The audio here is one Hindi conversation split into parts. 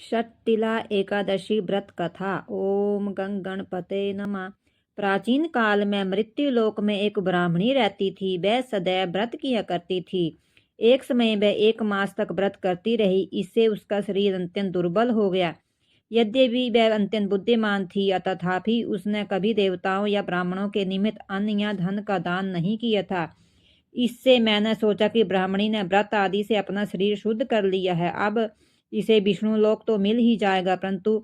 षट्तिला एकादशी व्रत कथा। ओम गंग गणपते नमः। प्राचीन काल में मृत्युलोक में एक ब्राह्मणी रहती थी। वह सदैव व्रत किया करती थी। एक समय वह 1 मास तक व्रत करती रही। इससे उसका शरीर अत्यंत दुर्बल हो गया। यद्यपि वह अत्यंत बुद्धिमान थी, तथापि उसने कभी देवताओं या ब्राह्मणों के निमित्त अन्न या धन का दान नहीं किया था। इससे मैंने सोचा कि ब्राह्मणी ने व्रत आदि से अपना शरीर शुद्ध कर लिया है, अब इसे विष्णु लोक तो मिल ही जाएगा, परंतु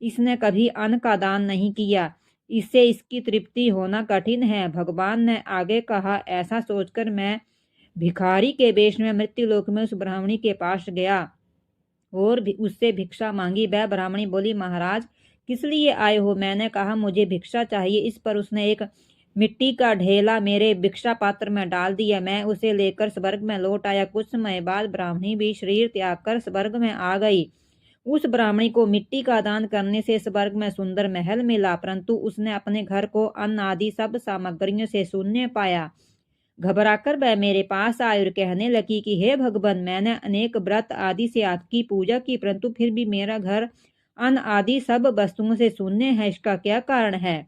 इसने कभी अन्न का दान नहीं किया। इससे इसकी तृप्ति होना कठिन है। भगवान ने आगे कहा, ऐसा सोचकर मैं भिखारी के वेश में मृत्युलोक में उस ब्राह्मणी के पास गया और उससे भिक्षा मांगी। वह ब्राह्मणी बोली, महाराज किस लिए आए हो? मैंने कहा, मुझे भिक्षा चाहिए। इस पर उसने एक मिट्टी का ढेला मेरे भिक्षा पात्र में डाल दिया। मैं उसे लेकर स्वर्ग में लौट आया। कुछ समय बाद ब्राह्मणी भी शरीर त्याग कर स्वर्ग में आ गई। उस ब्राह्मणी को मिट्टी का दान करने से स्वर्ग में सुंदर महल मिला, परंतु उसने अपने घर को अन्न आदि सब सामग्रियों से शून्य पाया। घबराकर वह मेरे पास आई और कहने लगी कि हे भगवान, मैंने अनेक व्रत आदि से आपकी पूजा की, परंतु फिर भी मेरा घर अन्न आदि सब वस्तुओं से शून्य है। इसका क्या कारण है?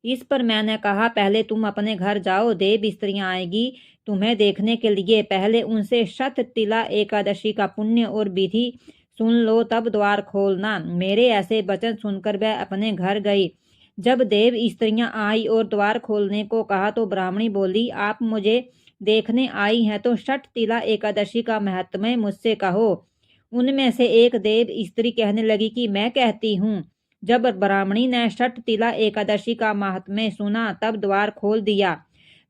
इस पर मैंने कहा, पहले तुम अपने घर जाओ, देव स्त्रियां आएगी तुम्हें देखने के लिए। पहले उनसे षट्तिला एकादशी का पुण्य और विधि सुन लो, तब द्वार खोलना। मेरे ऐसे वचन सुनकर वह अपने घर गई। जब देव स्त्रियां आई और द्वार खोलने को कहा तो ब्राह्मणी बोली, आप मुझे देखने आई हैं तो षट्तिला एकादशी का महत्म्य मुझसे कहो। उनमें से एक देव स्त्री कहने लगी कि मैं कहती हूँ। जब ब्राह्मणी ने षट्तिला एकादशी का महात्म्य सुना, तब द्वार खोल दिया।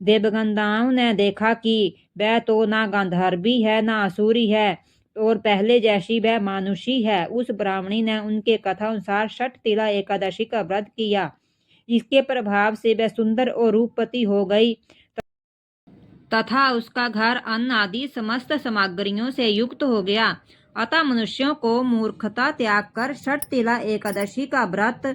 देवगंधाओं ने देखा कि वह तो ना गांधारी है, ना असुरी है, और पहले जैसी वह मानुषी है। उस ब्राह्मणी ने उनके कथा अनुसार षट्तिला एकादशी का व्रत किया। इसके प्रभाव से वह सुंदर और रूपवती हो गई तथा उसका घर अन्न आदि समस्त सामग्रियों से युक्त हो गया। अतः मनुष्यों को मूर्खता त्याग कर षट्तिला एकादशी का व्रत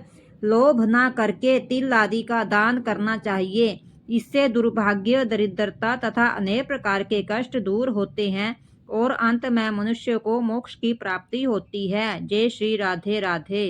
लोभ न करके तिल आदि का दान करना चाहिए। इससे दुर्भाग्य, दरिद्रता तथा अनेक प्रकार के कष्ट दूर होते हैं और अंत में मनुष्य को मोक्ष की प्राप्ति होती है। जय श्री राधे राधे।